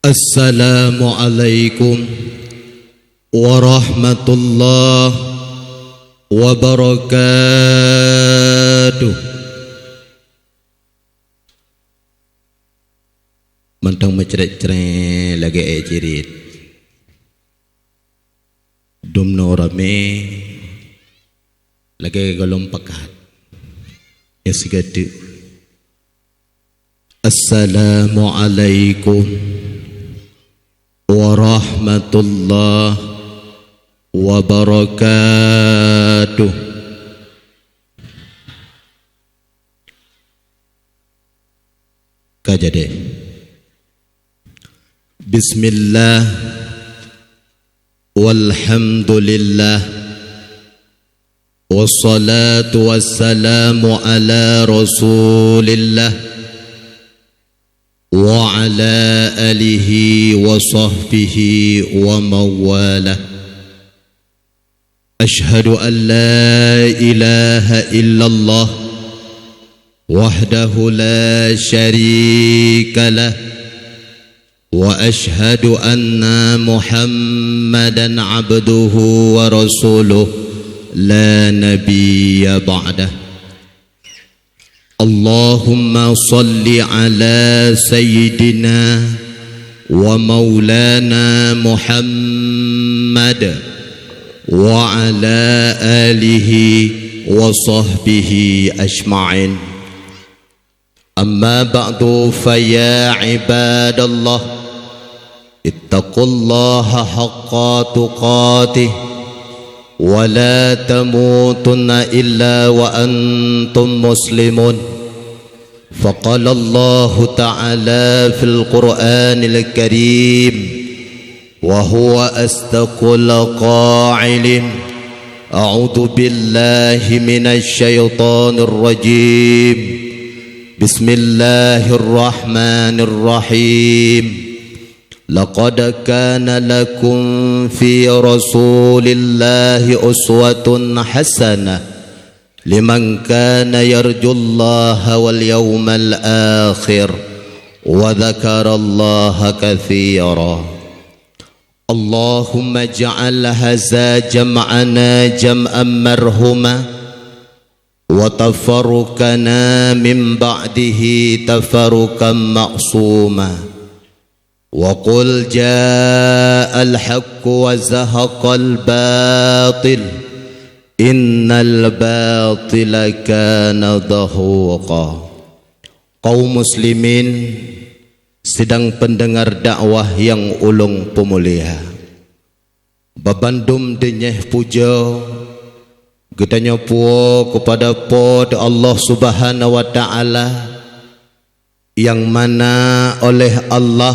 Assalamualaikum warahmatullahi wabarakatuh. Mantang menceret-ceret lagi cirit. Dumno rame lagi galom pekat. Ya sigade. Assalamualaikum warahmatullahi wabarakatuh. Kajade. Bismillah walhamdulillah wassalatu wassalamu ala rasulillah wa ala alihi wa sahbihi wa mawalah. Ashhadu an la ilaha illallah wahdahu la syarika lah wa ashhadu anna Muhammadan abduhu wa rasuluh la nabiyya ba'dah. Allahumma salli ala sayyidina wa maulana Muhammad wa ala alihi wa sahbihi ajma'in. Amma ba'du fa ya ibadallah ittaqullaha haqqa tuqatih wa la tamutunna illa wa antum muslimun. فقال الله تعالى في القرآن الكريم وهو أصدق القائلين أعوذ بالله من الشيطان الرجيم بسم الله الرحمن الرحيم لقد كان لكم في رسول الله أسوة حسنة لمن كان يرجو الله واليوم الآخر وذكر الله كثيرا. اللهم اجعل هذا جمعنا جمعا مرحوما وتفرقنا من بعده تفرقا معصوما. وقل جاء الحق وزهق الباطل Innal batila kana zahuqa. Kaum muslimin sedang pendengar dakwah yang ulung pemulia. Babandum denyeh puja gedanya puo kepada pod Allah Subhanahu wa taala yang mana oleh Allah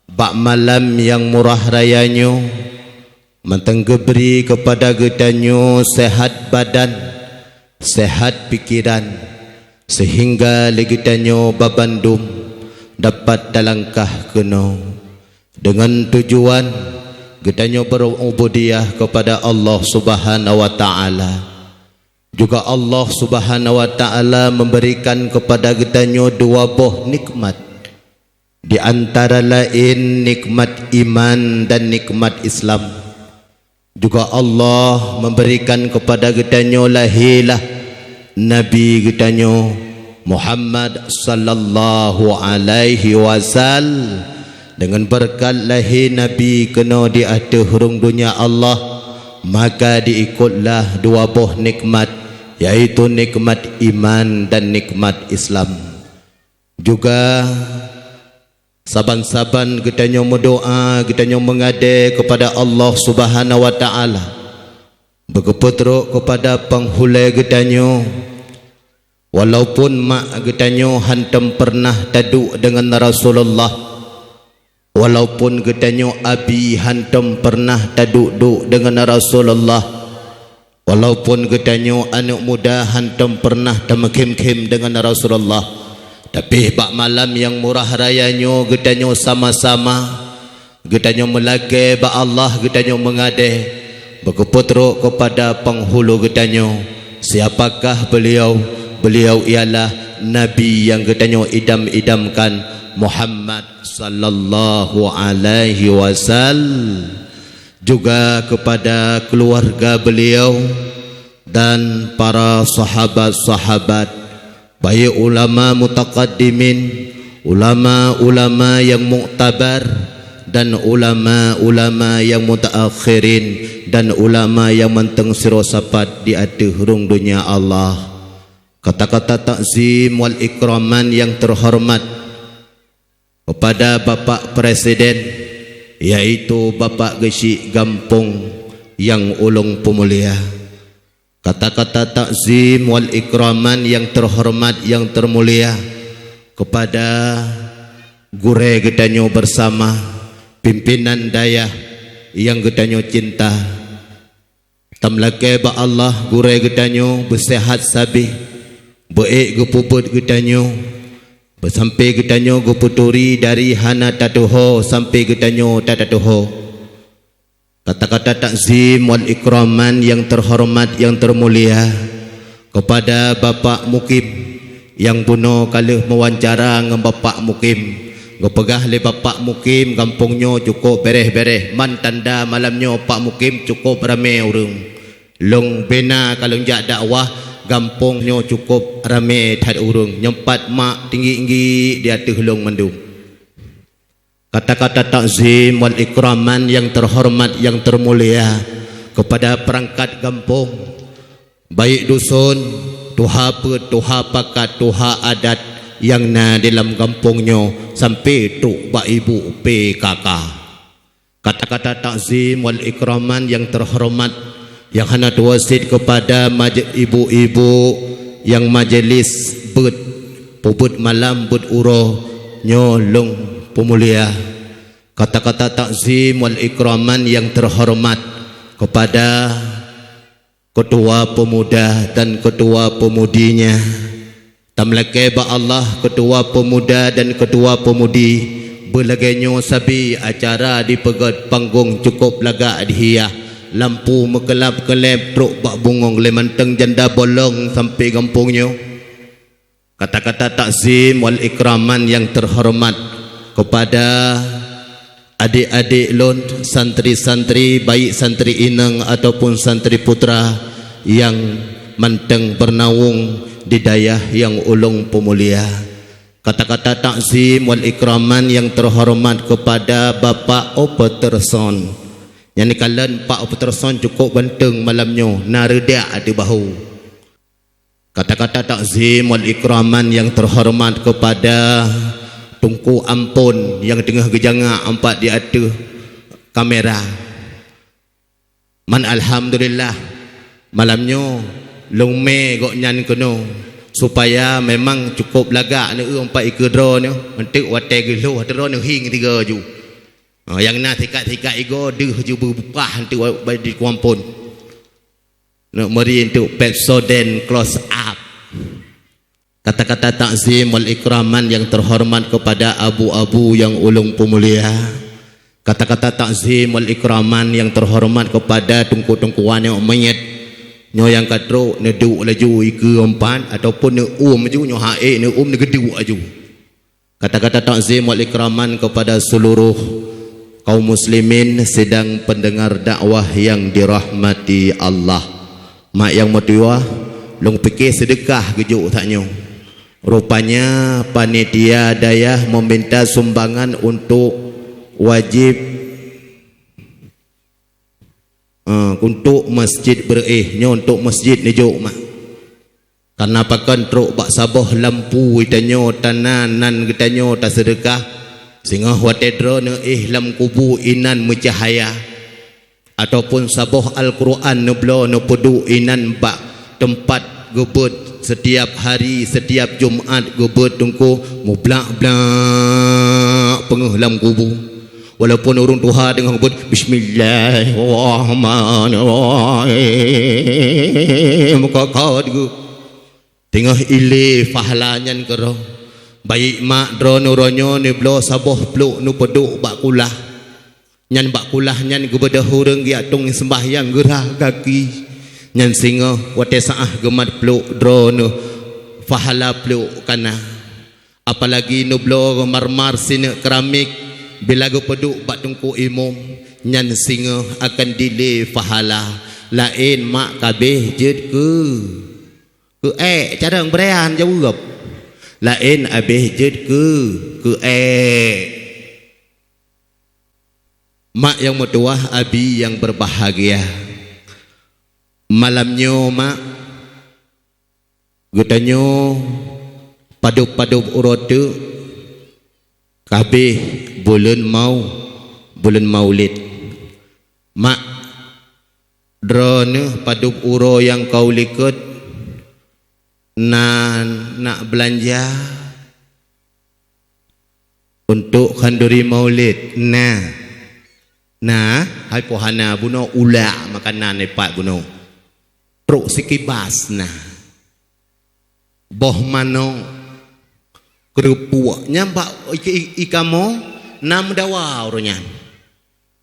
bak malam yang murah rayanya mentenggeberi kepada gedanyo sehat badan, sehat pikiran, sehingga legedanyo babandum dapat dalangkah keno dengan tujuan gedanyo berubudiyah kepada Allah Subhanahu wa taala. Juga Allah Subhanahu wa taala memberikan kepada gedanyo dua buah nikmat, di antara lain nikmat iman dan nikmat Islam. Juga Allah memberikan kepada gedanyo lahilah Nabi gedanyo Muhammad sallallahu alaihi wasallam. Dengan berkat lahir Nabi kena di atas hurung dunia Allah, maka diikutlah dua buah nikmat, yaitu nikmat iman dan nikmat Islam. Juga saban-saban gedanyo berdoa, gedanyo mengade kepada Allah Subhanahu wa taala, berkeputruk kepada penghulai gedanyo. Walaupun mak gedanyo hantam pernah taduk dengan Rasulullah, walaupun gedanyo abi hantam pernah taduk dengan Rasulullah, walaupun gedanyo anak muda hantam pernah tamakim-kim dengan Rasulullah, tapi bak malam yang murah rayanya gedanyo sama-sama, gedanyo melake bak Allah, gedanyo mengade berkeputruk kepada penghulu gedanyo. Siapakah beliau? Beliau ialah Nabi yang katanya idam-idamkan Muhammad sallallahu alaihi wasallam, juga kepada keluarga beliau dan para sahabat-sahabat, baik ulama mutaqaddimin, ulama-ulama yang muktabar, dan ulama-ulama yang mutaakhirin, dan ulama yang menteng sirosapat di atas hurung dunia Allah. Kata-kata takzim wal ikraman yang terhormat kepada Bapak Presiden, yaitu Bapak Gesik Gampong yang ulung pemulia. Kata-kata takzim wal ikraman yang terhormat yang termulia kepada gure gedanyo bersama pimpinan dayah yang gedanyo cinta. Tamlake ba Allah gure gedanyo bersehat sabi, baik gepuput gedanyo, bersampai gedanyo geputuri dari hana tatuho sampai gedanyo tatuho. Kata-kata takzim wal ikraman yang terhormat yang termulia kepada Bapak Mukim yang buno kalih mewawancara dengan Bapak Mukim. Gepegah le Bapak Mukim kampungnya cukup bereh-bereh, man tanda malamnya Pak Mukim cukup ramai orang. Long bena kalau jak dakwah kampungnya cukup ramai tad orang. Nyempat mak tinggi-tinggi di atas long mendung. Kata-kata takzim wal ikraman yang terhormat yang termulia kepada perangkat kampung, baik dusun, tuha pet, tuha pakat, tuha adat yang na dalam kampungnya sampai tuk bak ibu PKK. Kata-kata takzim wal ikraman yang terhormat yang hendak wasit kepada ibu-ibu yang majlis pubut malam bud uro nyolong pemulia. Kata-kata takzim wal ikraman yang terhormat kepada ketua pemuda dan ketua pemudinya. Tamlake ba Allah ketua pemuda dan ketua pemudi berlaganyo sabi acara di pegat panggung cukup lagak dihiyah, lampu mekelap-kelap truk bak bungong lemanteng janda bolong sampai kampungnya. Kata-kata takzim wal ikraman yang terhormat kepada adik-adik lon, santri-santri, baik santri inang ataupun santri putra yang manteng bernaung di dayah yang ulung pemulia. Kata-kata takzim wal ikraman yang terhormat kepada Bapak Opeterson. Yang dikalan Pak Opeterson cukup benteng malamnya, naredak di bahu. Kata-kata takzim wal ikraman yang terhormat kepada Tungku Ampun yang tengah gejanga empat di atas kamera. Man alhamdulillah malamnya long me gok nyan kono supaya memang cukup lagak ni empat ikedro ni mentik wate gelo hadro ni hing tiga ju. Yang na tikat-tikat igo deh ju bupah nanti di Kuampun. Nak mari untuk Pepsodent close up. Kata-kata takzim wal ikraman yang terhormat kepada abu-abu yang ulung pemulia. Kata-kata takzim wal ikraman yang terhormat kepada tungku-tungkuan yang mayat. Nyo yang katro ne du laju ike empat ataupun ne ju nyo hae ne ne gedu aju. Kata-kata takzim wal ikraman kepada seluruh kaum muslimin sedang pendengar dakwah yang dirahmati Allah. Mak yang mutiwa long fikir sedekah gejuk taknyo. Rupanya panitia dayah meminta sumbangan untuk wajib untuk masjid berehnya untuk masjid ni juk mak. Karena pakan truk bak sabah lampu itanyo tananan gitanyo tak sedekah sehingga watedro ne lam kubu inan mencahaya ataupun sabah Al-Quran ne blo ne pedu inan bak tempat gebut setiap hari, setiap Jumaat gebet tungku mublak-blak pengehlam kubu. Walaupun orang Tuhan dengan gebet bismillahirrahmanirrahim muka kau juga tengah ile fahalanyan kero baik mak drone ronyo ni blo saboh pluk nu peduk bak kulah nyan bak kulah nyan gebeda hurung gi atung sembahyang gerah kaki nyan singa wate saah gemat pluk drone fahala peluk kana. Apalagi nublo marmar sini keramik bila go peduk bak tungku imum nyan singa akan dile fahala lain mak kabeh jed ke cara berean jawab lain abeh jed ke mak yang mertuah abi yang berbahagia malamnya mak gutanyo padup-padup urode kabeh bulan maulid mak drone padup uro yang kau likut nak belanja untuk kanduri maulid nah hai pohana buno ula makanan ni pak buno truk sikibas nah boh mano kerupuk nyambak ikamo nam dawa orangnya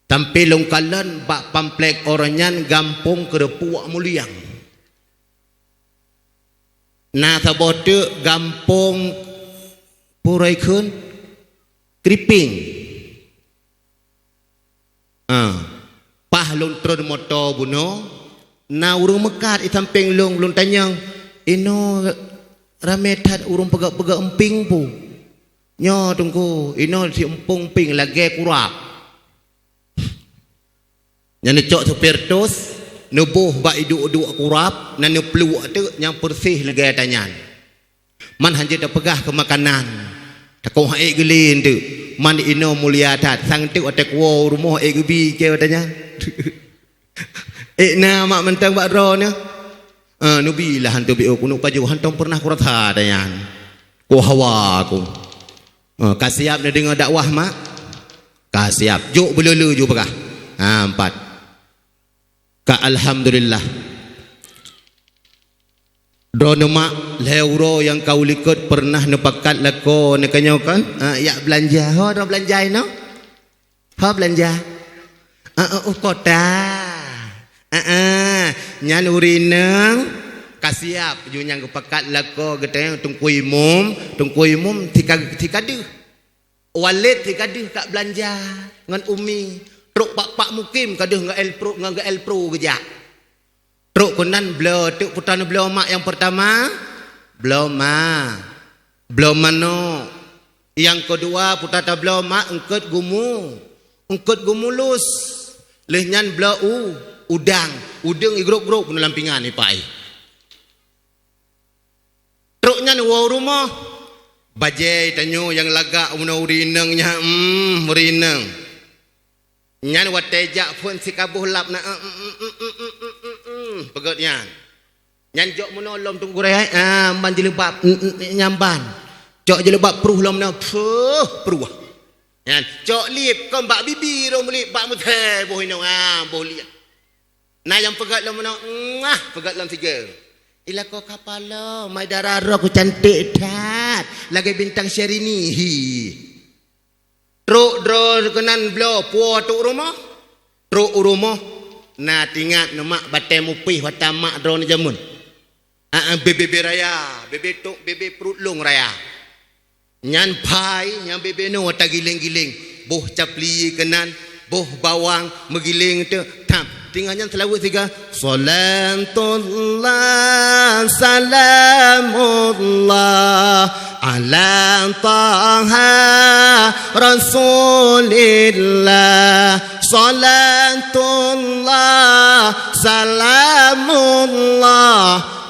tampilung kalan bak pamplek orangnya gampung kerupuk muliang nah tabote gampung purai kun kriping pah lontron motor buno na urung mekat itamping long tanyang ino rametat urung pegak-pegak emping pu nyo tunggu ino si empung ping lagi kurap yang cok sepertos nubuh bak iduk-iduk kurap nan peluk tu yang bersih lagi tanyan man hanje dak pegah ke makanan takau haik gelin tu man ino mulia tat sang tu atek wo rumah gebi ke tanya na mak mentang bak ro ne nubi lah hantu bi aku nu paju hantu pernah kurata dayan ku hawa aku kasiap ne dengar dakwah mak kasiap juk belulu ju pegah empat ka alhamdulillah drone mak leuro yang kau likut pernah nepakat lako ne kanyo kan ya belanja ho do belanja no ho belanja kota nyan urineng kasiap junyang kepakat lako geteng tungku imum tikadu walid tikadu kak belanja ngan umi truk pak mukim kaduh ngak elpro gejak truk konan blo tu putan blo mak yang pertama blo mano yang kedua putata blo mak engkut gumulus leh nyan blo udang igrok-grok pun lampingan ni pai truknya ni wow rumah bajai tanyo yang lagak una urinengnya urineng nyan watejak pun sikabuh lap na pegatnya nyan jok menolom tunggu rai man jelebab nyamban jok jelebab pruh lom na pruh nyan jok lip kom bak bibi ro lip bak muthe boh ino boh liat nah yang pegat lam mana pegat lam tiga ila ko kapalo mai darah ku cantik tat lagi bintang Syahrini truk dro kenan blo puo tuk rumah truk rumah nah tingat nama batai mupih watamak dro ni jamun bebe raya bebe tuk bebe perut long raya nyan pai nyan bebe no wata giling-giling boh capli kenan boh bawang megiling tu tam tinggalnya selawat tiga salatullah salamullah ala taha rasulillah salatullah salamullah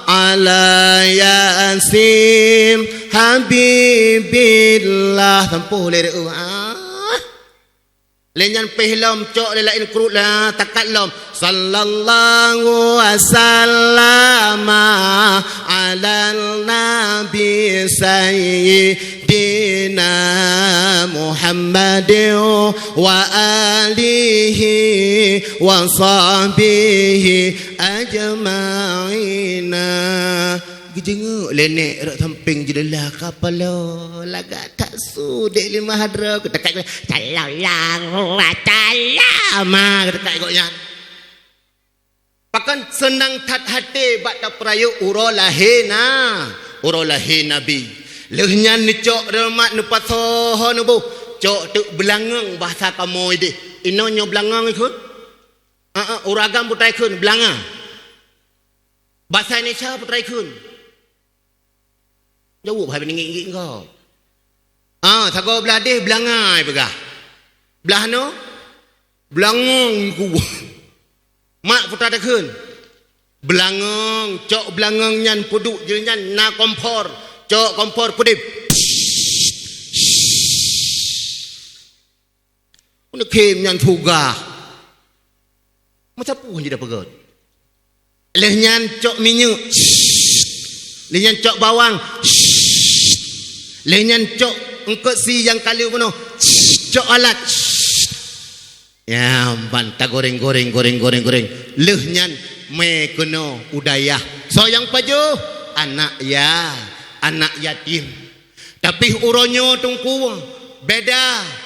ala yasin habibillah tempuh lirik lenyan pehlam cok lelain kurut lah takat lom sallallahu wasallama ala nabi sayyidina Muhammadin wa alihi wa sahbihi ajma'ina gejenguk lenek rak samping jedelah kapalo lagak tak sudek lima hadra kita kat sallallahu wasallama kita kat ikutnya pakan senang tat hati bak tak perayu uro lahina uro lahir nabi lehnya ni cok remat nu pasoh nu bu cok tu belangang bahasa kamu ini inonyo belangang ikut uragam putai kun belangang bahasa Indonesia putai kun jauh hai beningik kau sago belah deh belangai begah belah no belangang ku mak putai kun belangang cok belangang nyan puduk je nyan na kompor cok kompor pudip nak kem nyan juga macam pun je dah pegot leh nyan cok minyak leh nyan cok bawang leh nyan cok engkau si yang kali puno cok alat ya bantah goreng leh nyan me kena udayah so yang paju anak yatim tapi uronyo tungku beda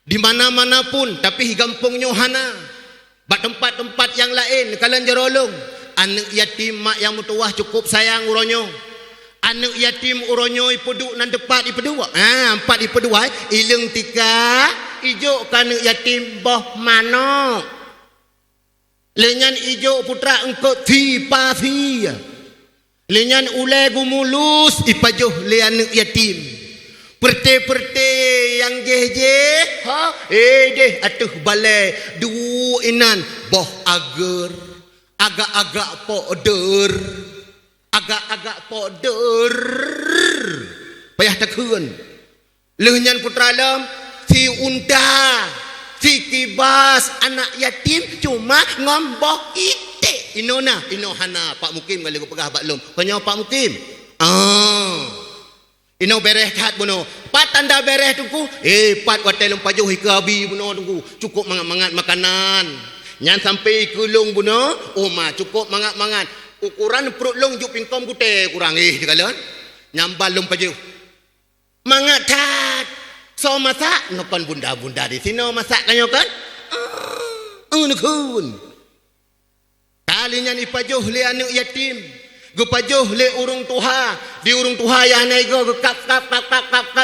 di mana-mana pun tapi gampungnya hana bak tempat-tempat yang lain kalian jerolong anak yatim mak yang mutuah cukup sayang uronyo anak yatim uronyo ipeduk nan depat ipedua empat ipedua ileng tika ijo kan yatim boh mano lenyan ijo putra engkau tipa-ti lenyan ulai gumulus ipajuh le anak yatim perte-perte yang je deh atuh balai du inan boh agar agak-agak poder payah takun leunyan putra lam si unta si kibas anak yatim cuma ngomboh ite inona inohana Pak Mukim kali ku pegah baklum kanyo Pak Mukim ino bereh kat buno pat tanda bereh tungku pat watel pajuh ke abi buno tungku cukup mangat-mangat makanan nyan sampai kulung buno ma cukup mangat-mangat ukuran perut long juk pingkom kute kurang dikalian nyambal lum pajuh mangat tat so masak nokon bunda-bunda di sini masak kanyo kan nukun kalinya ni pajuh le anak yatim gupajuh le urung tuha di urung tuha ya nai go kap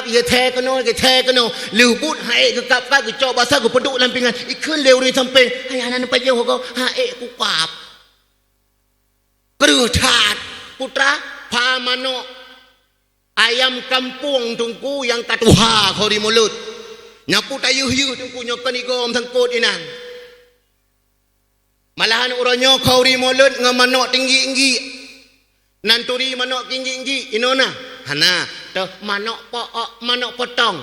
ye the keno lubut hai kap ge coba sa go peduk lampingan ikun le urung samping hai anan pajuh go ku kap kerutat putra pa mano ayam kampung tungku yang katuha kau di mulut nyapu tayuh tungku nyokan igom sangkut inan malahan uronyo kau di mulut ngamanok tinggi-tinggi nanturi manok tinggi-tinggi inona hana toh manok potong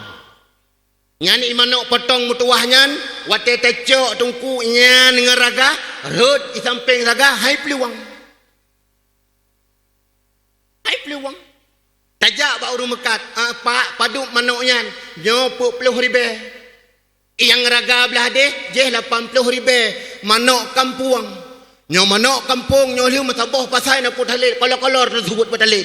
nyani manok potong mutuah nyan wate tecok tungku nyan ngeraga rut di samping raga hai peluang tajak ba urung mekat pak paduk manok nyan nyo 40,000 yang raga belah deh je 80,000 manok kampuang nyo manok kampung nyo liu mataboh pasai na putalit kolor tersebut putalit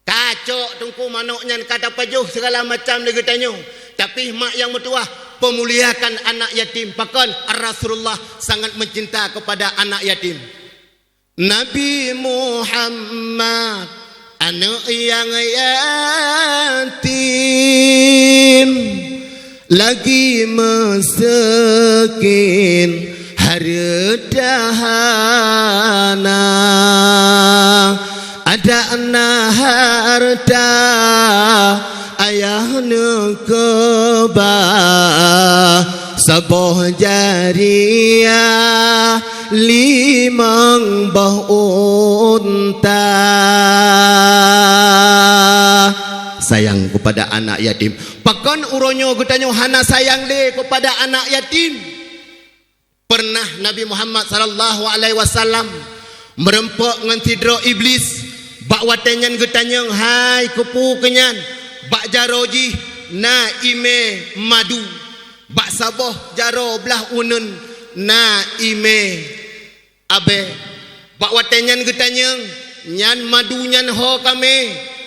kacok tungku manok nyan kata pajuh segala macam lagi tanyo tapi mak yang mutuah pemuliakan anak yatim pakon Rasulullah sangat mencinta kepada anak yatim Nabi Muhammad anak yang yatim lagi mesekin hardahana ada anak harta ayah nekebah saboh jariah limang bah unta sayang kepada anak yatim pakon uronyo gutanyo hana sayang le kepada anak yatim pernah Nabi Muhammad sallallahu alaihi wasallam merempok ngan tidro iblis bak watenyan gutanyo hai kupu kenyan bak jaroji na ime madu bak saboh jaro belah unun na ime abe bak watenyan gutanyo nyan madu nyan ho kame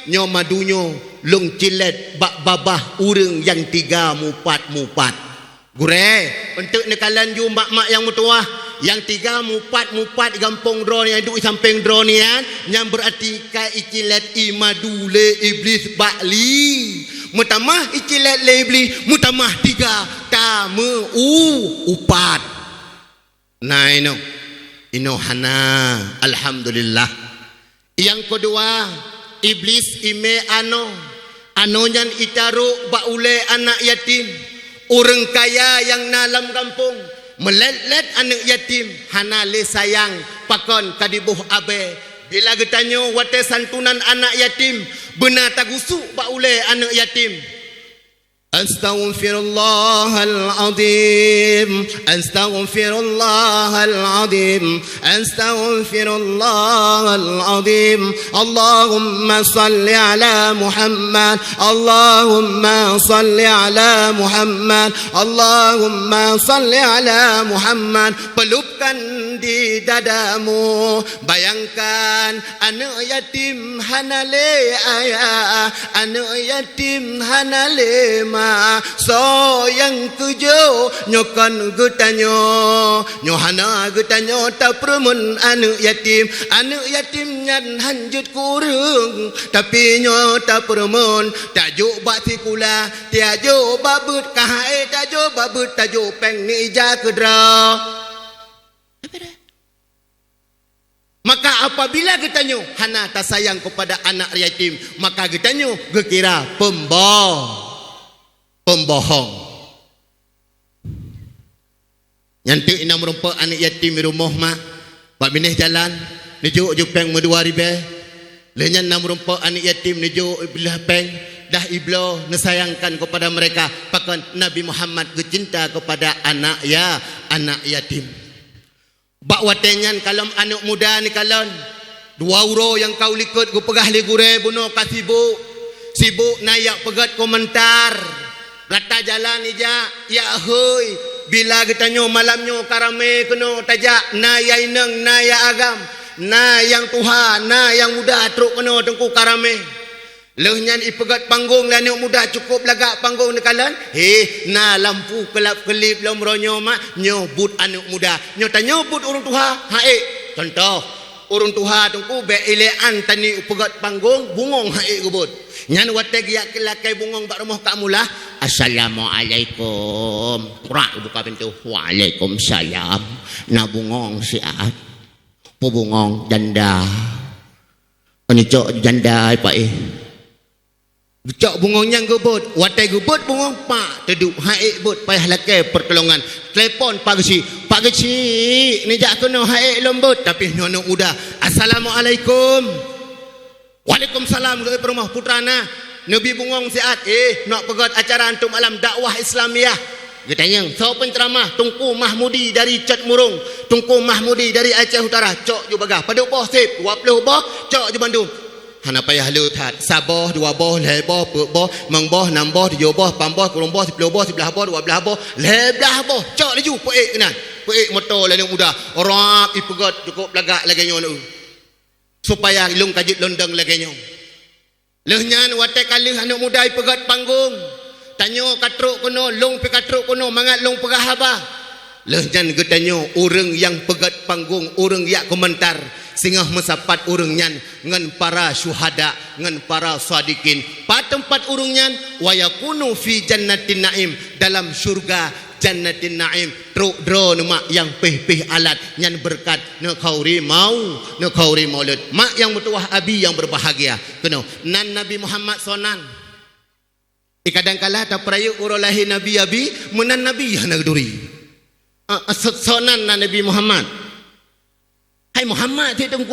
nyo madunyo long cilet bak babah urang yang 3 mupat gure untuk nekalan ju mak-mak yang mutuah yang tiga mupat gampung drone yang duduk samping drone ni kan, yang berarti kai ikilat imadule iblis bakli mutamah ikilat le iblis mutamah tiga tamu upat nah ino hana alhamdulillah. Yang kedua iblis ime anonyan itaru baule anak yatim orang kaya yang dalam kampung melet-let anak yatim hana le sayang pakon kadibuh abe bila getanyo wate santunan anak yatim benar tagusuk baule anak yatim. Astaghfirullahal azim Astaghfirullahal azim Astaghfirullahal azim Allahumma salli ala Muhammad Allahumma salli ala Muhammad Allahumma salli ala Muhammad. Pelupkan di dadamu, bayangkan anak yatim hanale ayah, anak yatim hanale ma, so yang kejo nyokan getanyo nyohana getanyo tak permun anak yatim nyan hanjut kurung tapi nyo tak permun tajuk bakti kula tiajo babut kahai tajo babut tajo peng ni ija kedra. Maka apabila getanyo hana tak sayang kepada anak yatim, maka getanyo gekira pembohong. Nyantik ina merupa anak yatim di rumah mak, pak binih jalan, nejuk jupeng medua ribe. Lenyan nam merupa anak yatim nejuk belah peng, dah iblo nesayangkan kepada mereka. Pakan Nabi Muhammad gecinta kepada anak yatim. Bak watenyan kalam anak muda ni kalon 2 euro yang kau likut ku pegah li gure buno ka sibuk nayak pegat komentar rata jalan ija ya hoi bila getanyo malamnyo karame keno tajak na ya ineng na ya agam na yang Tuhan na yang muda truk keno tengku karame. Lehnyan ipegat panggung lah ni muda cukup lagak panggung ni kalan. Na lampu kelap-kelip lomronyo mak nyobut anak muda. Nyo tanyo but urang tuha. Contoh urang tuha tungku be ilean tani ipegat panggung bungong gubut. Nyan wate giak lakai bungong bak rumah kak mula. Assalamualaikum. Rak buka pintu. Waalaikumsalam. Na bungong siat. Bungong janda. Ani cok janda apa Cok bungong yang gebut, watai gebut bungong pak teduk haik but payah lakai pertolongan. Telepon Pak Geci, ni jak kena haik lembut tapi nyono muda. Assalamualaikum. Waalaikumsalam ke rumah putrana. Nabi bungong siat nak pegat acara antum alam dakwah Islamiah. Getanya, so penceramah Tungku Mahmudi dari Cat Murung, Tungku Mahmudi dari Aceh Utara. Cok ju bagah, paduk boh sip, 20 boh, cok ju Bandung. Hana payah leuthat saboh 2 boh le boh pe boh mang boh 6 boh 7 boh 8 boh 10 boh 10 boh 11 boh 12 boh leblah boh cok laju peik kenan peik motor lain muda orang ipegat cukup lagak lagi nyo supaya ilung kajit londang lagi nyo lehnyan wate kali anak muda ipegat panggung tanyo katruk kono long pe katruk kono mangat long pegah haba lehnyan getanyo urang yang pegat panggung urang yak komentar sehingga mesapat urungnyan ngan para syuhada ngan para sadikin pa tempat urungnyan wa yakunu fi jannatin naim dalam syurga jannatin naim truk dro mak yang peh-peh alat nyan berkat ne khauri maulud mak yang bertuah abi yang berbahagia kena nan Nabi Muhammad sonan kadang kala ta prayu urolahi nabi abi menan nabi ya nagduri sonan Nabi Muhammad. Hai Muhammad ti tengku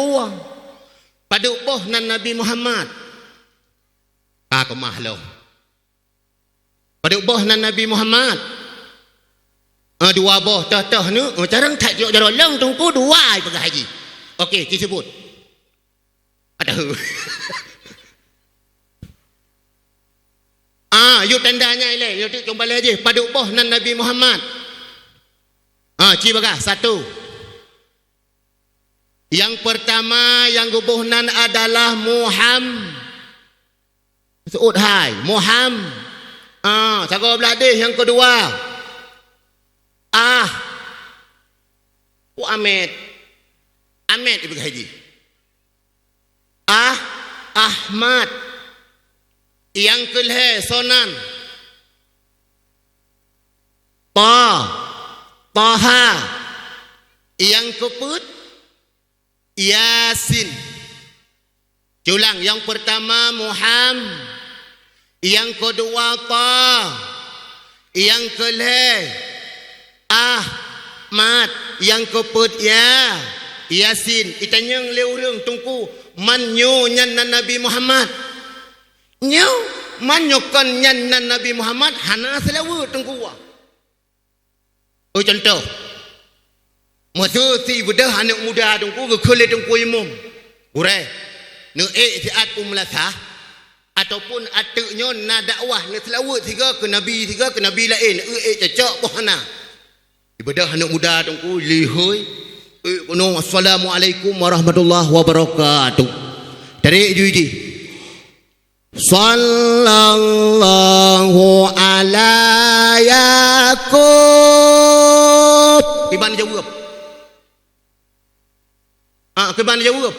paduk boh nan Nabi Muhammad kemah lo paduk boh nan Nabi Muhammad 2 boh tah nu carang tak jok jarolong tengku 2 pegah haji okey disebut aduh yuk tandanya ile yuk tik kembali aja paduk boh nan Nabi Muhammad ci bagah 1. Yang pertama yang gubuhnan adalah Suud hai Muhammad. Sago beladih yang kedua Ahmed Ibn Haji. Ahmad. Yang kelhe sonan. Taha. Yang keput Yasin. Ulang, yang pertama Muhammad, yang kedua yang kelhe Ahmad, yang keput Yasin. Itanyang leureng tungku manyo nyan na Nabi Muhammad. Nyo manyo kan nyan na Nabi Muhammad hana selawu tungku wa. Contoh. Masa si bedah anak muda tungku ke kele tungku imum. Ure. Ne i'tiad umlasah ataupun atuknya na dakwah ne selawat tiga ke nabi lain cecak pohana ibadah anak muda tungku lihoi kuno assalamualaikum warahmatullahi wabarakatuh tarik juji sallallahu ala yakub kiban jawab kiban jawab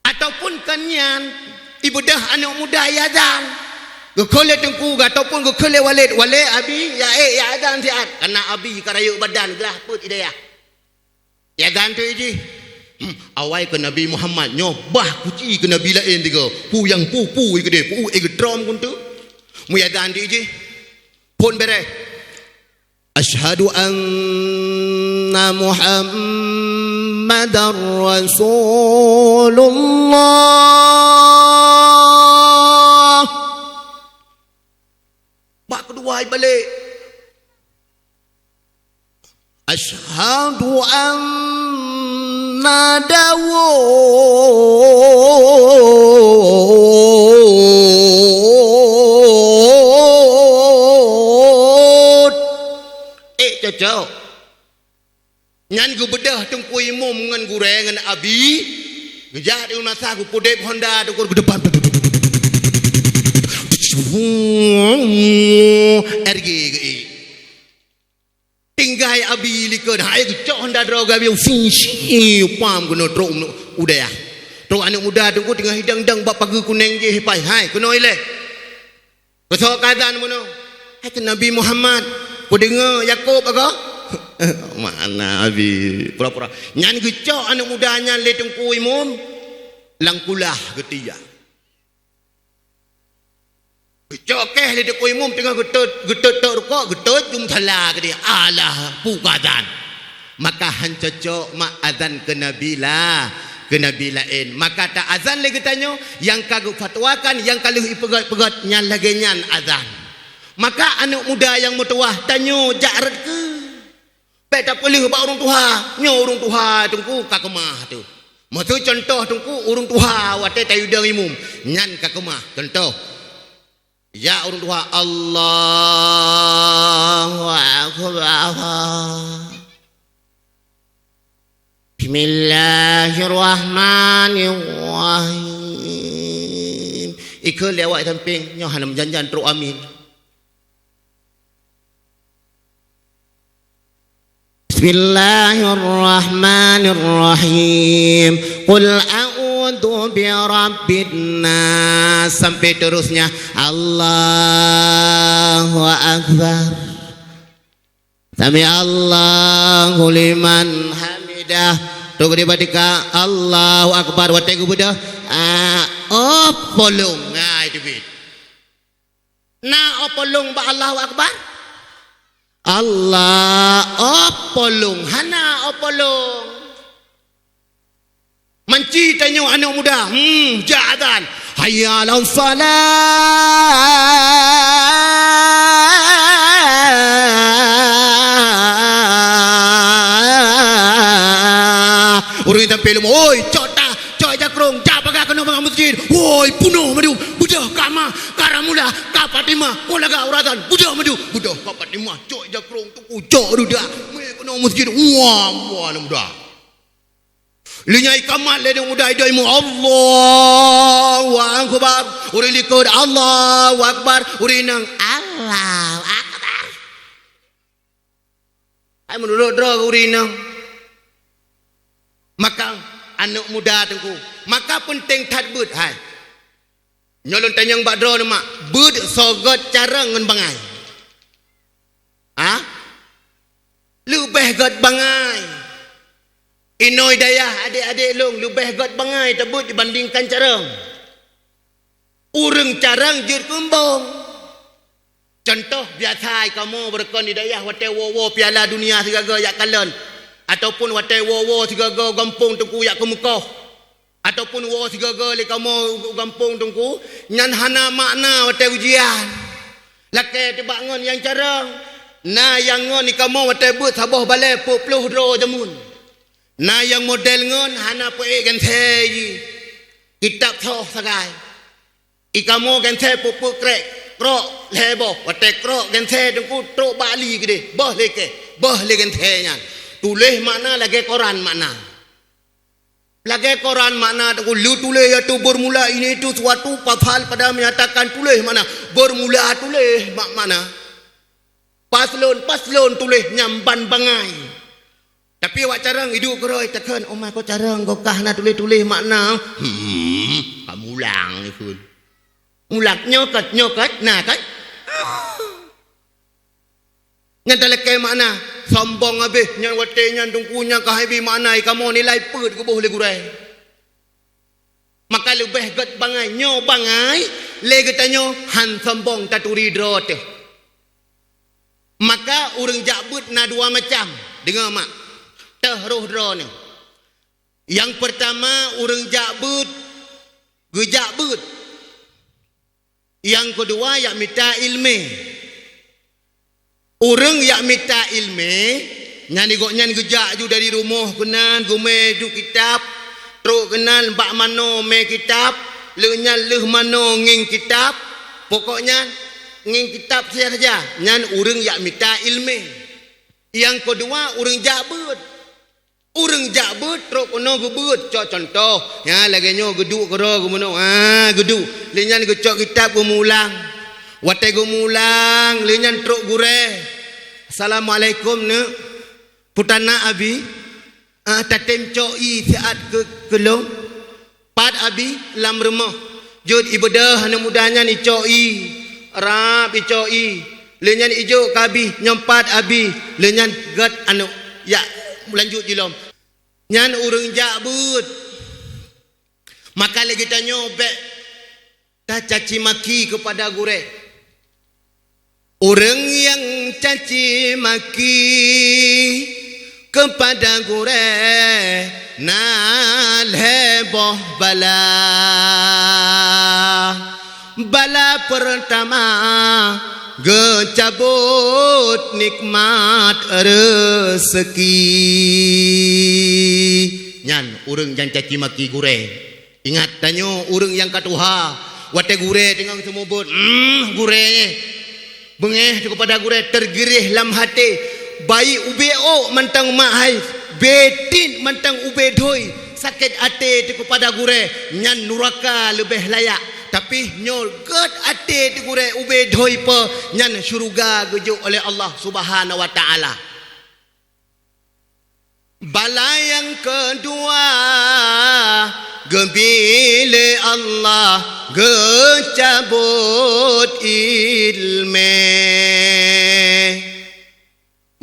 ataupun kanyan ibadah anak muda yazan gekole tengku ataupun gekole walid abi ya yazan siat karena abi karaya badan gelah put idayah yazan tu ji awai ke Nabi Muhammad nyobah kuci ke Nabi lain tiga pu yang pu ikde pu drum kuntu mu yazan tu ji pun bere asyhadu anna Muhammadar Rasulullah. Bak kedua balik. Asyhadu anna Dawud. Cocok. Nyan gu bedah tungku imum ngan gure ngan abi ngejak di masa gu podep Honda tu gu depan RG tinggai abi likod hai gu cok Honda droga bi fisi pam kuno tro udah ya tro anak muda tungku tengah hidang-dang bak pagi kuning je pai hai kuno ile besok kazan kuno hai ke Nabi Muhammad ku dengar Yakub aga mana abi pura-pura nyan gecok anak mudanya le tengku imum langkulah getia gecok ke le tengku imum tengah getut rukuk getut jum thala ke dia alah pukadan maka han cocok mak azan ke nabi lain maka tak azan lagi tanya yang kagak fatwakan yang kalau ipegat-pegat nyan lagi nyan azan maka anak muda yang mutuah tanya jarat ke tak boleh bak orang tua nyo orang tua tungku ka kemah tu matu contoh tungku orang tua wate tayudang imum nyan ka kemah contoh ya orang tua Allahu akbar bismillahirrahmanirrahim ikut lewat samping nyo hanam janjan teruk amin Bismillahirrahmanirrahim. Qul a'udzu birabbin nas sampai terusnya Allahu akbar. Sami Allahu liman hamidah. Tunggu dibadika Allahu akbar wa tegu budah. Opolong ngai dibit. Na opolong ba Allahu akbar? Allah opolong hana opolong manci tanya anak muda ja'adan hayya 'alas salah urang tampil oi cota coy jakrong japaga kena bang masjid woi punuh madu budah kama karamula kapatima mulaga uratan budah madu budah kapatima coy jakrong tu ucok duda me kena masjid wah mudah linyai kamat le mudah idaimu Allahu akbar urang likod Allahu akbar urang Allahu akbar Ai menurut dra urina. Maka anak muda tengku, maka penting tadbut hai. Nyolon tanyang bak dra mak, bud sogot cara ngen bangai. Lebih got bangai. Inoi dayah adik-adik long lebih got bangai tebut dibandingkan carang. Urang carang jut kembang. Contoh biasa kamu berkon di dayah watai wo piala dunia segaga yak kalan. Ataupun watai wo segaga gampung tengku yak ke Mekah. Ataupun wo segaga li kamu gampung tengku nyan hana makna watai ujian. Lakai tebak ngon yang carang. Na yang ngon ni kamu watai but sabah balai puluh dro jamun. Na yang model ngon hana pe gan thei. Kitab thoh sagai. Ikamu gan thei pupu krek krok lebo watai krok gan thei tengku trok Bali gede. Boh leke. Boh le gan thei nyan. Tulis makna lagi Quran makna. Lagi Quran makna tengku lu tulis ya tu bermula ini itu suatu pasal pada menyatakan tulis mana bermula tulis makna. Paslon tulis nyamban bangai. Tapi awak carang hidup keroi tekan omah kau carang kau kah nak tulis makna. Kamu ulang ni pun. Ulang nyokat nah kan. Ngan telekai makna sombong habis nyan wate nyan tungkunya kah habi makna kamu nilai put ke boleh gurai. Maka lebih gat bangai nyo bangai le getanyo han sombong taturi drot. Maka urang jakbut na dua macam. Dengar mak. Teh roh dra ni. Yang pertama urang jakbut gejakbut. Yang kedua yak minta ilmu. Urang yak minta ilmu nyan igok nyan gejak ju dari rumah kenan gume ju kitab. Truk kenan bak mano me kitab, le nyan leh mano nging kitab. Pokoknya nging kitab saja nyan urang yak minta ilmu. Yang kedua urang jakbut. Urang jakbut truk kono gebut. Contoh ya lagi nyo geduk kero gumono. Geduk le nyan gecok kitab gumulang. Watai gumulang le nyan truk gure. Assalamualaikum ne. Putana abi tatem coi saat ke kelong. Pat abi lam rumah. Jod ibadah anak mudanya ni coi. Rap icoi lenyan ijo kabi nyompat abi lenyan gat anu ya lanjut jilom nyan urang jakbut maka lagi tanyo be ta caci maki kepada gure urang yang caci maki kepada gure na leboh bala bala pertama gecabut nikmat rezeki nyan urang yang caci maki gure ingat tanyo urang yang katuha wate gure tengah semubut gure bengeh kepada gure tergerih lam hati bayi ubeo mantang mahai betin mantang ube doi sakit hati kepada gure nyan nuraka lebih layak. Tapi nyol gat ate gure ube doi pe nyan syurga gejuk oleh Allah Subhanahu wa taala. Bala yang kedua gebile Allah gecabut ilme.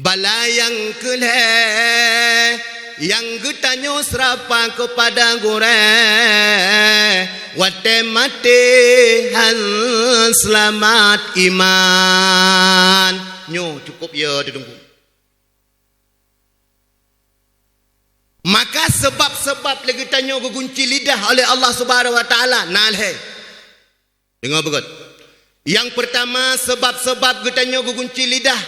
Bala yang keleh yang getanyo serapa kepada gure wate mati han selamat iman nyo cukup ya ditunggu. Maka sebab-sebab lagi tanyo gugunci lidah oleh Allah Subhanahu wa taala nalhe dengar begot. Yang pertama sebab-sebab getanyo gugunci lidah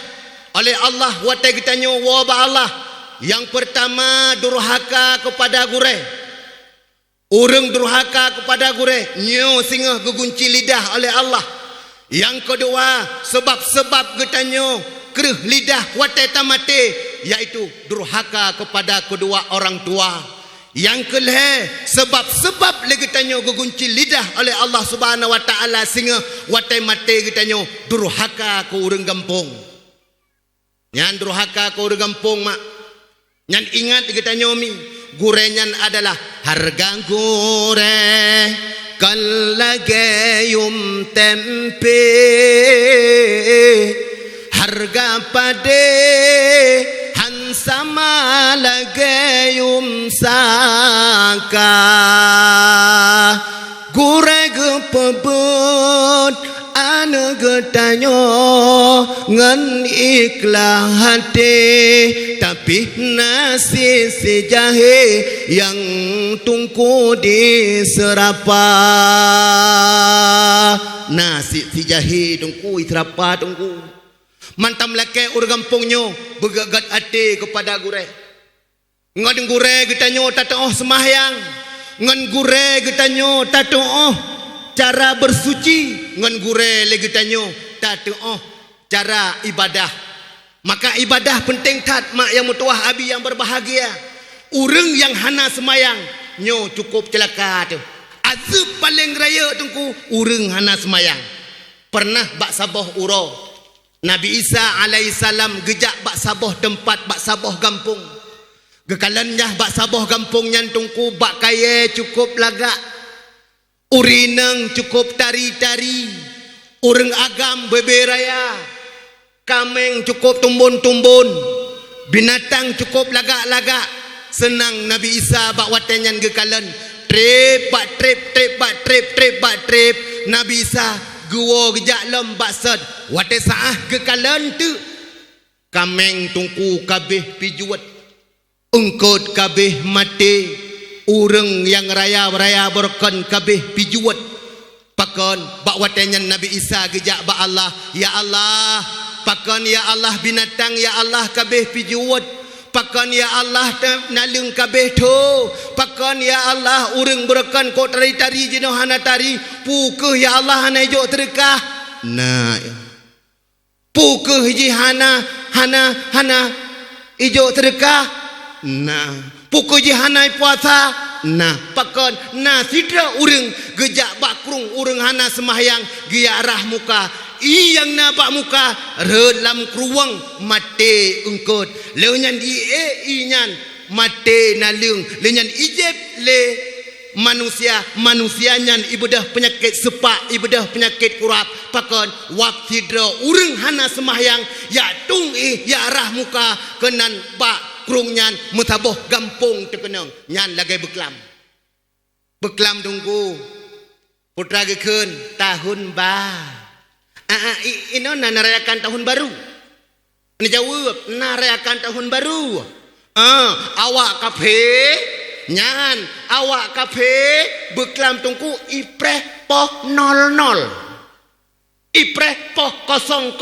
oleh Allah wate getanyo wa ba Allah. Yang pertama durhaka kepada gure. Urang durhaka kepada gure nyo singa gugunci lidah oleh Allah. Yang kedua sebab-sebab getanyo kereh lidah wate tamate yaitu durhaka kepada kedua orang tua. Yang kelih sebab-sebab lagi tanyo gugunci lidah oleh Allah Subhanahu wa taala singa wate mate getanyo durhaka ke urang kampung. Nyan durhaka ko gampung mak. Nyan ingat kita nyomi. Gurenyan adalah harga gure kalagayum tempe harga pade hansama lagayum saka gure gepebut ane getanyo ngan ikhlas hati tapi nasi si jahe yang tungku di serapa nasi si jahe tungku di serapa tungku mantam laki orang kampungnya bergagat hati kepada gure ngan gure getanyo tatoh semahyang ngan gure getanyo tatoh cara bersuci ngan gure lagi tanyo tatoh cara ibadah maka ibadah penting tat mak yang mutuah abi yang berbahagia urang yang hana semayang nyo cukup celaka tu azab paling raya tungku urang hana semayang pernah bak saboh uro Nabi Isa alaihissalam gejak bak saboh tempat bak saboh kampung gekalannya bak saboh kampung nyan tungku bak kaya cukup lagak urinang cukup tari-tari urang agam beberaya kameng cukup tumbun-tumbun binatang cukup lagak-lagak senang Nabi Isa bak watenyan gekalan trip bak trip Nabi Isa guo gejak lem bak sed wate saah gekalan tu kameng tungku kabeh pijuat engkot kabeh mati urang yang raya-raya berkan kabeh pijuat pakon bak watenyan Nabi Isa gejak bak Allah ya Allah pakon ya Allah binatang ya Allah kabeh pijuat pakon ya Allah nalung kabeh tu pakon ya Allah urang berkan ko tari-tari jenuh hana tari pukeuh ya Allah hana ijo terkah nah pukeuh ji hana ijo terkah nah pukul jihanai puasa nah pakon nah sidra urang gejak bakrung urang hana semahyang giarah muka iyang na bak muka relam kruwang mate engkot leunyan di inyan mate nalung leunyan ijeb le manusia nyan ibadah penyakit sepak ibadah penyakit kurap pakon wak sidra urang hana semahyang ya tung ya arah muka kenan bak krung nyan mutaboh gampung terkenang nyan lagai beklam tunggu putra gekeun tahun ba ino narayakan tahun baru ini jawab narayakan tahun baru awak kafe nyan awak kafe beklam tunggu ipreh poh 00 ipreh poh 00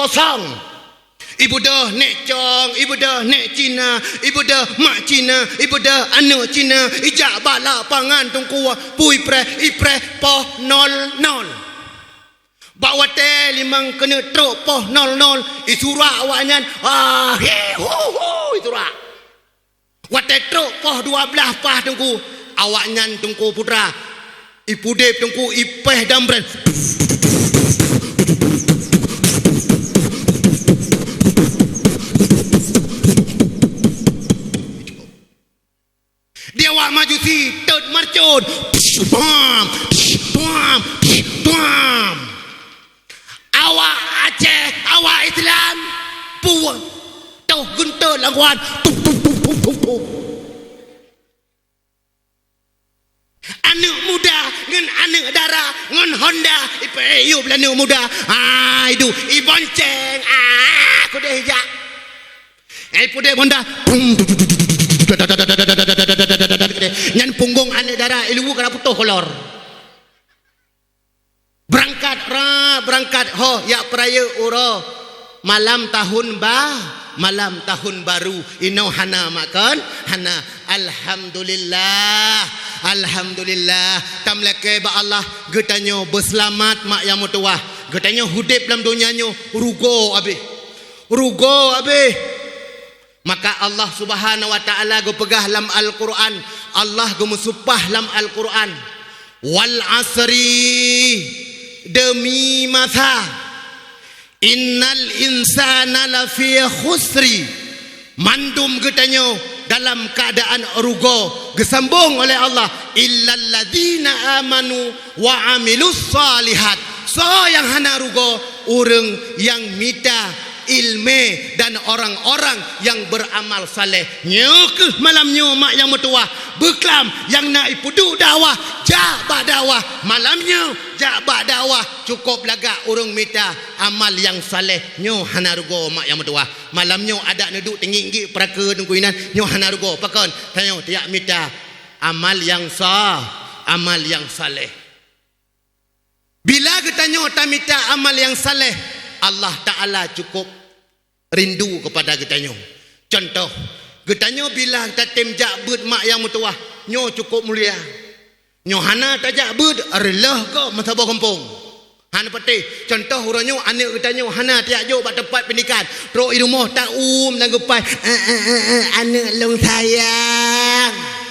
ibu dah nek cong, ibu dah nek Cina, ibu dah mak Cina, ibu dah anak Cina, ijak bala pangan tungku pui ipreh poh 00. Bawate limang kena truk poh 00, isura awaknya he ho isura. Wate truk poh 12 pah tungku, awaknya tungku putra. Ipudep tungku ipeh dambren. Dia wak maju si tet marcon bam awak Aceh awak Islam puan tau gentar langguan anak muda dengan anak dara dengan Honda ipeyup lah anak muda itu ibonceng aku dah hijak pudek Honda nyan punggung anak darah ilmu kena putuh kolor berangkat ho ya peraya uro malam tahun baru ino hana makan hana alhamdulillah tamleke ba Allah getanyo berselamat mak yang mutuah getanyo hudip dalam dunianyo rugo abih maka Allah subhanahu wa ta'ala go pegah dalam Al-Quran Allah go musupah dalam Al-Quran wal asri demi masa innal insana lafi khusri, mandum getanyo dalam keadaan rugo, gesambung oleh Allah, illal ladzina amanu wa amilus salihat. So yang hana rugo orang yang mita ilmu dan orang-orang yang beramal saleh. Nyekeh malamnya mak yang mertua beklam yang nak ipudu dakwah, jabak dakwah malamnya, jabak dakwah cukup laga orang minta amal yang saleh. Nyo hana rugo mak yang mertua malamnya ada neduk tinggi peraka tungkuinan. Nyo hana rugo pakon tanyo tiak minta amal yang sah, amal yang saleh. Bila kita nyo tak minta amal yang saleh, Allah Ta'ala cukup rindu kepada kita nyo. Contoh, kita nyo bila kita temjak bud mak yang mertua, nyo cukup mulia. Nyo hana tajak bud, relah ke masabah kampung. Hana peti. Contoh orangnya anak kita nyo hana tiak jo bak tempat pendidikan. Teruk di rumah tak dan gepai. Anak long sayang.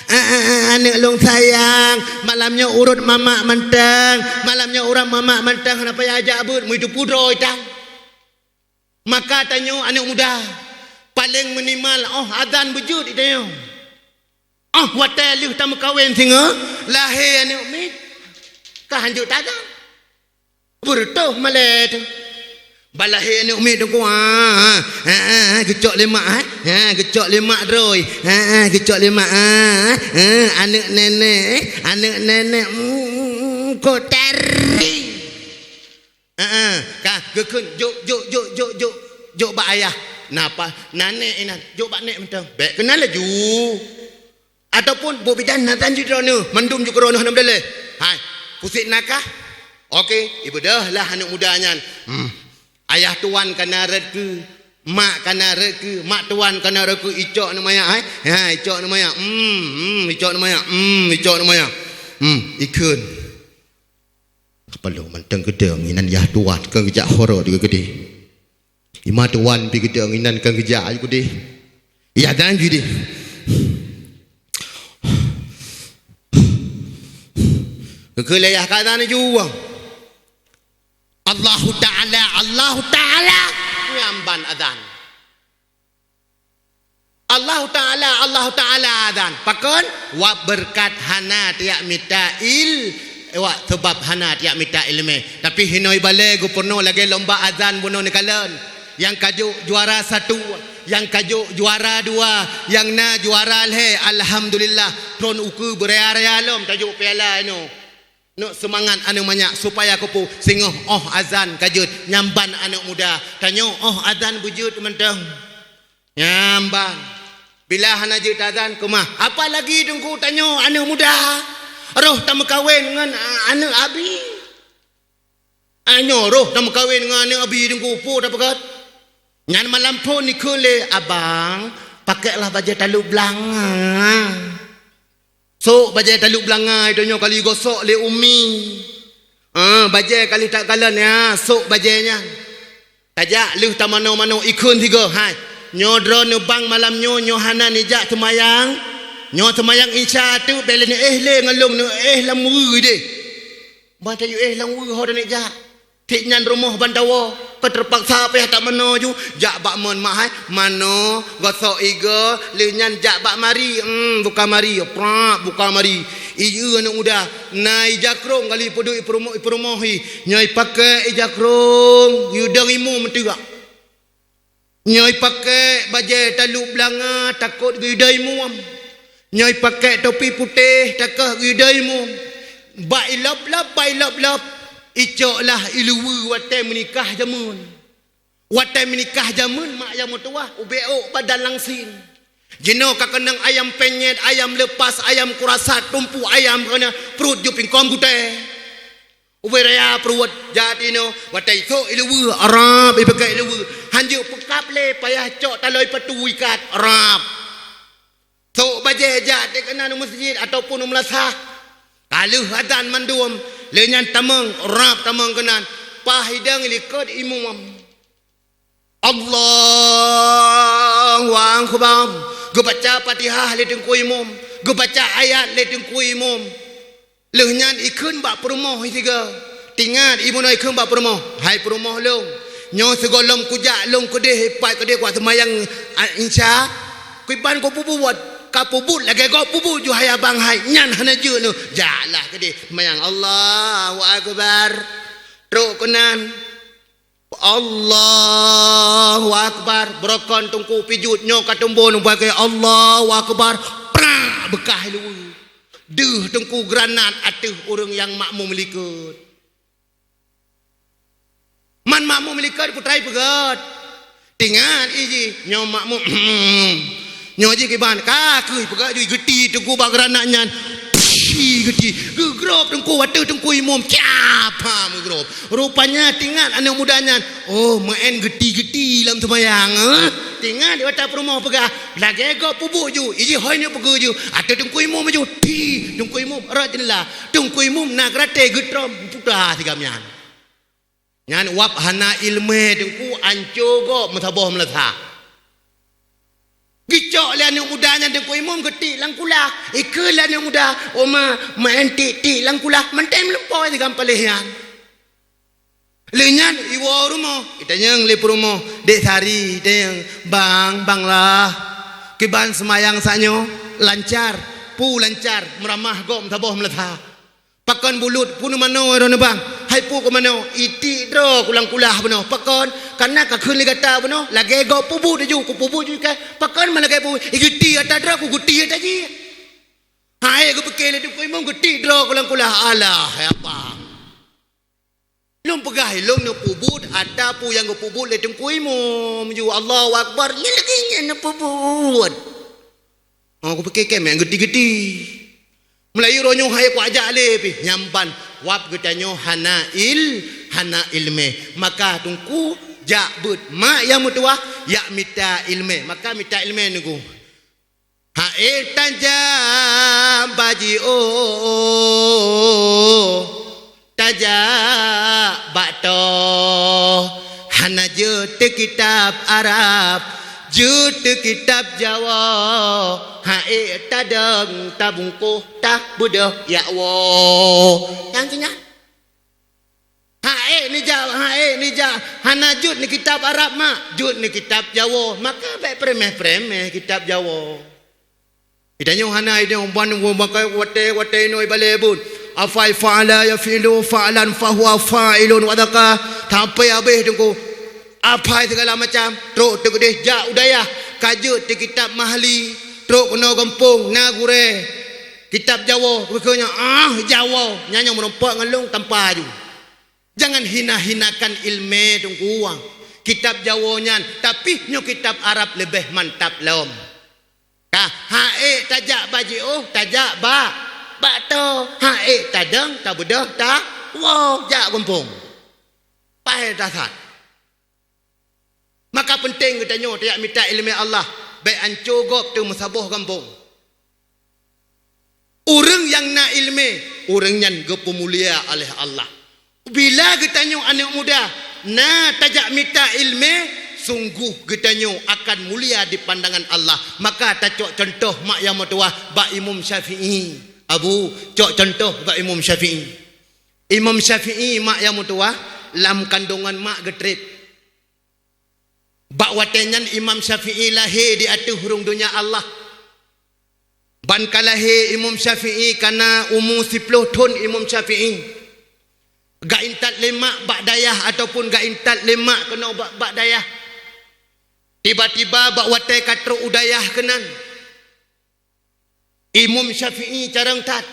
Anak long sayang, malamnya urut mamak mentang, malamnya orang mamak mentang, kenapa ya ajak bud, mu itu pudro itang. Maka tanyo anak muda paling minimal azan bujud itanyo. Watai liu tamu kawin singa lahir anak umi kah hanjuk tadan burtuh malet balahir anak umi tu ku gecok lemak gecok lemak droi gecok lemak anak nenek kotari kah gekun jok bak ayah napa nanek inan jok bak nek mentang bek kenal laju ataupun bo bidan natan judrono mendum ju krono nam dele hai pusik nakah okey ibu dah lah anak mudanya ayah tuan kana reke mak kana reke mak tuan kana reke icok namanya icok namanya icok namanya icok namanya ikun kepala mantang gedeng inan yah tuan kan gejak horor juga gede ima tuan pi gedeng inan kan gejak gede ya dan gede kekeleyah kadang juga Allah Ta'ala nyamban azan Allah Ta'ala azan pakon wa berkat hana tiak mitail wa sebab hana tiak mita ilmu tapi hinoi bale gubernur lagi lomba azan buno ni kalan yang kajuk juara 1 yang kajuk juara 2 yang na juara le alhamdulillah tron uku berea-rea lom tajuk piala ino no semangat anu banyak supaya kupu singoh azan kajut nyamban anak muda tanyo azan bujud mentang nyamban bila hana jut azan kumah apa lagi tunggu tanyo anak muda roh tak kawin dengan anak abi anyo roh tak kawin dengan anak abi tunggu pu tak pekat nyan malam pun nikule abang pakailah baju talu belanga so bajai taluk belangai donyo kali gosok le umi bajai kali tak kalan ya sok bajainya tajak leuh ta mano-mano ikun tiga hai nyodro ne bang malam nyo hana nijak semayang nyo semayang isya tu belen le ngalung ne lamu de baca yu lamu ho de nijak tik nyan rumah bandawa kau terpaksa payah tak mano ju jak bak mon mahai mano gosok iga le nyan jak bak mari buka mari buka mari ieu anak muda nai jakrong kali podo ipromohi nyai pakai jakrong yudang imu mentegak nyai pakai bajai taluk belanga takut gidai muam nyai pakai topi putih takah gidai mu bai lap icoklah iluwe watai menikah jamun mak yang mertua ubeok badan langsin jeno kakenang ayam penyet ayam lepas ayam kurasat tumpu ayam kena perut ju pingkom gute uberaya perut jatino watai so iluwe arab ibagai iluwe hanjuk pekap le payah cok taloi petu ikat arab so baje jat kena masjid ataupun melasah kalau adan mandum lenyan tamang rap tamang kenan pahidang likod imam Allahu akbar go baca Fatihah le tengku imam go baca ayat le tengku imam lehnyan ikun bak permoh tiga tingat ibu noi ikun bak permoh hai permoh long nyo segolom kujak long ku deh hepat ku deh kuat semayang insya kuiban ko pubuat kapubut lagi go pubu ju hai abang hai nyan hana je nu jalah ke deh semayang Allahu akbar teruk kenan Allahu akbar berokon tungku pijut nyo katumbon bagai Allahu akbar pra bekah lu deuh tungku granat atuh orang yang makmum likut man makmum melikat putrai pegat tingan iji nyo makmum nyo ji ke ban ka kui pegat ju geti tengku bak granatnya geti gegrop tengku watu tengku imum siapa gegrop rupanya tingan anak mudanya oh main geti-geti dalam sembahyang tingan di wata rumah pegat lagi go pubu ju iji hoi ni pegu ju atu tengku imum ju ti tengku imum rajinlah tengku imum nak rate getrom pudah tigamnya nyan wap hana ilmu dengku anco go mutaboh meletha gicok lian yang mudanya dengku imum geti langkula ikul lian yang muda oma main ti langkula mentem lempoi di gampalehian lenyan iwo rumo itanyang lep rumo dek sari itanyang bang lah kiban semayang sanyo lancar lancar meramah go mutaboh meletha pakon bulut punu mano ron bang hai pu ko mano iti dro kulang-kulah beno pakon karena ka khun ligata beno lage go pubu de ju ku pubu ju ka pakon man lage pu igiti ata dro ku guti ata ji hai go pekele de ku imong guti dro kulang-kulah alah apa lom pegai lom no pubut ada pu yang go pubut le tengku imong ju Allahu akbar ni lagi nya pubut oh ku pekeke men geti-geti Melayu ronyo hai ku ajak le pi nyampan wap getanyo hana ilme maka tungku jak but mak yang mutua ya mita ilme maka mita ilme nugu ha tajam baji tajak bakto hana je te kitab Arab je kitab Jawa hae tadang tabungkuh tak budah ya wo yang tinggal hae ni Jawa hana jud ni kitab Arab mak jud ni kitab Jawa maka baik premeh kitab Jawa idanya hana idanya ban makai wate no balebun afai fa'ala yafilu fa'lan fahuwa fa'ilun wadaka sampai habis tunggu apa segala macam teruk tegedeh jak udayah kajut di kitab mahli teruk kena kampung nagure kitab Jawa rupanya Jawa nyanyi merompak ngalung tanpa aju jangan hina-hinakan ilmu tunggu uang kitab Jawa nyan tapi nyo kitab Arab lebih mantap lom hae tajak baji tajak ba to hae tadang tabudah ta wow jak kampung pai dasar maka penting kita nyo tiap minta ilmu Allah baik ancogop tu musaboh kampung orang yang nak ilmu orang yang gepemulia oleh Allah bila kita nyo anak muda na tajak minta ilmu sungguh kita nyo akan mulia di pandangan Allah maka tacok contoh mak yang mutua ba Imam Syafi'i abu cok contoh ba Imam Syafi'i mak yang mutua lam kandungan mak getrip bak watenyan Imam Syafi'i lahir di atas hurung dunia Allah ban kalahir Imam Syafi'i kana umur 10 tahun Imam Syafi'i gak intat lemak bak dayah ataupun gak intat lemak kena bak dayah tiba-tiba bak watai katro udayah kenan Imam Syafi'i carang tat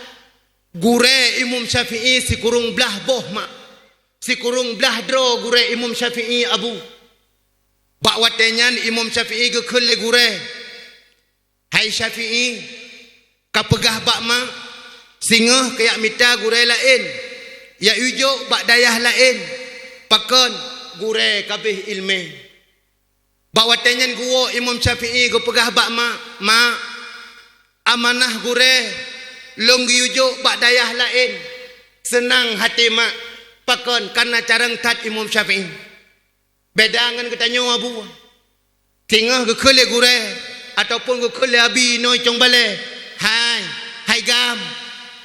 gure Imam Syafi'i si kurung belah boh mak si kurung belah dro gure Imam Syafi'i abu bak watenyan Imam Syafi'i ke kele gure hai Syafi'i kapegah bak mak singa kayak mita gure lain ya ujuk bak dayah lain pakon gure kabeh ilmu bak watenyan guo Imam Syafi'i ke pegah bak mak amanah gure long ujuk bak dayah lain senang hati mak pakon karena carang tat Imam Syafi'i bedangan kita nyawa abu tinggal ke kele gure ataupun ke kele abi noi cong bale hai gam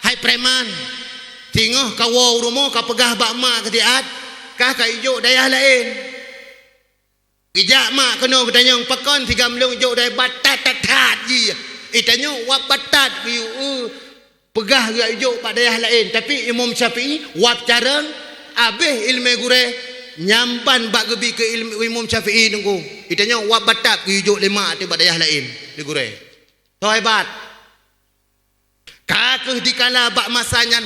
hai preman tinggal kawo rumah ka pegah bak mak ke diat kah ka ijuk dayah lain Kijak mak kena katanya pakon 3 melung jok dari batat tatat je. Tanya wap batat pegah gak jok pak dayah lain. Tapi Imam Syafi'i wap carang habis ilmu gure nyampan bak gebi ke ilmu Imam Syafi'i tunggu. Tanya wap batat ke jok 5 tu pak dayah lain di gure. So hebat. Kakeh dikala bak masanya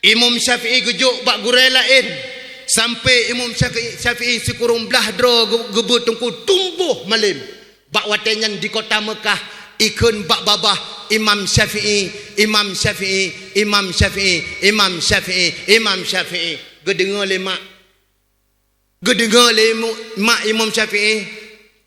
Imam Syafi'i gejuk bak gure lain. Sampai Imam Syafi'i sekurung belah dro gebut tungku tumbuh malim. Bak watenyan di kota Mekah ikun bak babah Imam Syafi'i, Imam Syafi'i, Imam Syafi'i, Imam Syafi'i, Imam Syafi'i. Gedengar lemak. Gedengar lemak Imam Syafi'i.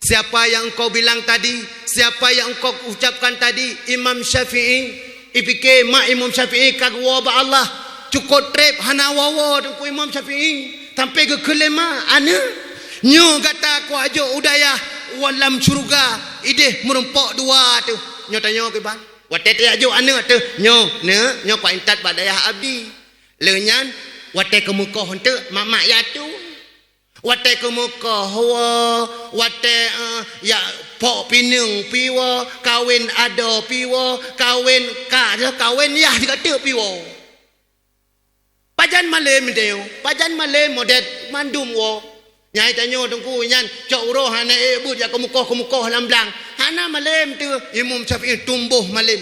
Siapa yang kau bilang tadi? Siapa yang kau ucapkan tadi? Imam Syafi'i. Ipike mak Imam Syafi'i kagwa ba Allah. Cukup trip hana wawa tu Imam Syafi'i sampai ke kelema ana nyo kata aku ajo udaya walam syurga ideh merempok dua tu nyo tanya ke bang wate te ajo ana tu nyo ko intat badaya abdi lenyan wate ke muka hente mak ya tu wate ke muka hawa wate ya pok pinung piwa kawin ada piwa kawin kawin ya dikata piwa. Pajan malam dia, pajan malam modet mandum wo. Nyai tanya tungku nyan cok uroh hana ibu dia kemukoh lamblang. Hana malam tu Imam Syafi'i tumbuh malam.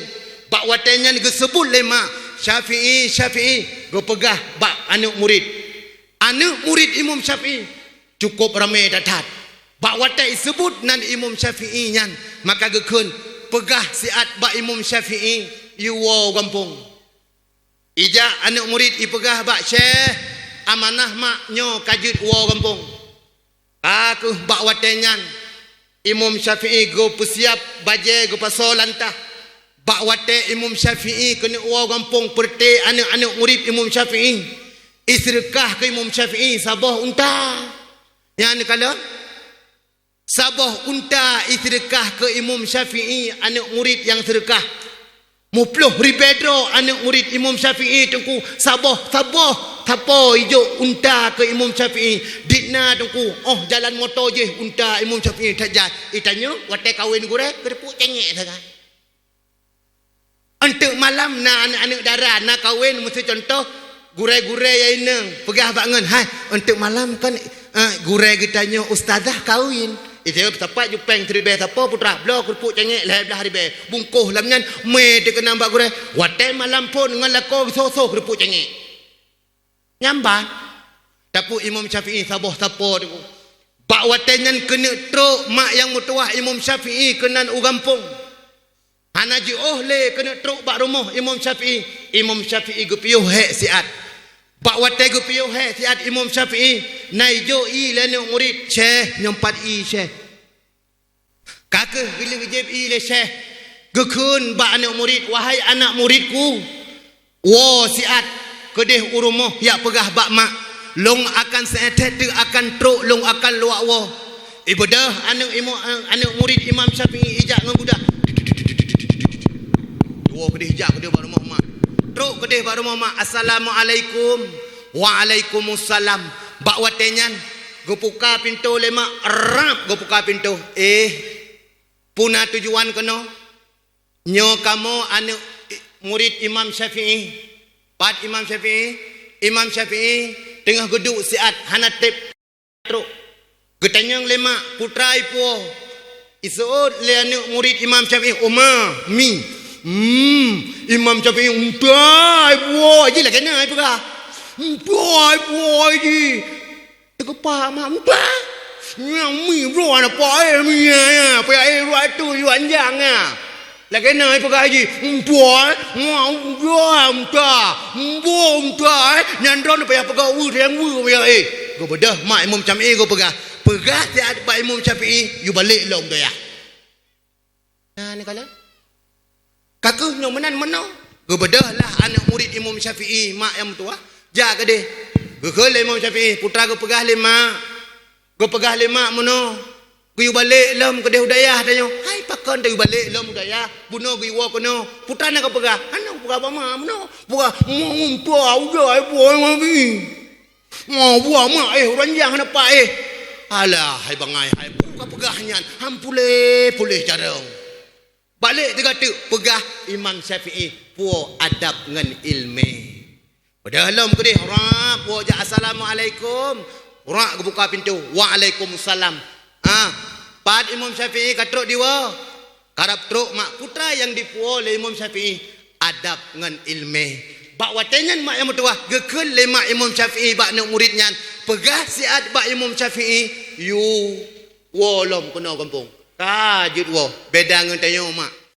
Bak watenya ni sebut lema Syafi'i go pegah bak anak murid. Anak murid Imam Syafi'i cukup ramai datat. Bak watai sebut nan Imam Syafi'i nyan maka gekun pegah siat bak Imam Syafi'i yuwo gampung. Ija anak murid ipegah bak syekh amanah mak nyo kajut wa kampung. Aku bak watenyan Imam Syafi'i go persiap baje go pasal lantah. Bak wate Imam Syafi'i kena wa kampung perte anak-anak murid Imam Syafi'i. Isrekah ke Imam Syafi'i sabah unta. Yang kala sabah unta isrekah ke Imam Syafi'i anak murid yang sedekah. Mupluh ribedro anak murid Imam Syafi'i tengku sabah tapo hijau unta ke Imam Syafi'i dikna tengku jalan motor je unta Imam Syafi'i tajat itanya watai kawin gure kerepuk cengek sangat untuk malam na anak-anak darah na kawin mesti contoh gure-gure yang ineng pegah bangun untuk malam kan gure kitanya ustazah kawin. Itu tepat jupeng teribeh apa putra blok kerupuk cengek lah belah ribeh bungkuh lamnyan me dia kena mbak gure watai malam pun dengan lako so kerupuk cengek nyamba tapi Imam Syafi'i sabah tapo tu bak watenyan kena truk mak yang mutuah Imam Syafi'i kena ugampung hanaji le kena truk bak rumah Imam Syafi'i gepiuh hek siat bak watai gepiuh hek siat Imam Syafi'i naijo lene murid syekh nyempat syekh kakek bila ngejib le syekh gekun bak anak murid wahai anak muridku wo siat kedeh urumah ya pegah bak mak long akan seetet akan truk long akan luak wo ibadah anak murid Imam Syafi'i ijak ngebudak wo kedeh ijak kedeh bak rumah mak truk kedeh bak rumah mak assalamualaikum waalaikumsalam bak watenyan go buka pintu lemak rap go buka pintu puna tujuan kena nyo kamu anak murid Imam Syafi'i pat Imam Syafi'i tengah geduk siat hanatip truk getanyang lemak putra ipo isud le anak murid Imam Syafi'i Imam Syafi'i untai ipo ji lah kena ipo ka boy ji tegepak mak muda yang mi bro ana pa mi ya pa ro tu yuan jang ah la kena ipo ka ji boy ngau muda nyandron pa ya pa u reng wu ya go bedah mak Imam Syafi'i go pegah tiap pak Imam Syafi'i you balik long tu ya ni kala kakak nyo menan meno go bedah lah anak murid Imam Syafi'i mak yang tua jaga deh gekul Imam Syafi'i putra go pegah lima mono go balik lom ke deh udayah tanya hai pakon teh balik lom udayah buno go wo kono putra nak pegah ana pegah apa ma mono pegah ngumpo uga ai boy mami mau buah mak ranjang hana pa Alah, hai bangai, hai buka pegahnya. Pulih jarang. Balik dia kata, pegah Imam Syafi'i, puak adab dengan ilmi. Dalam ke dia, rak, puak je assalamualaikum. Rak ke buka pintu, waalaikumsalam. Pad Imam Syafi'i katruk diwa. Karap truk mak putra yang dipuak oleh Imam Syafi'i, adab dengan ilmi. Bak watengan mak yang mutuah, gekul mak Imam Syafi'i bak nak muridnya. Pegah siat bak Imam Syafi'i, yu wolom kena kampung. Kajut wo, beda dengan tanya mak.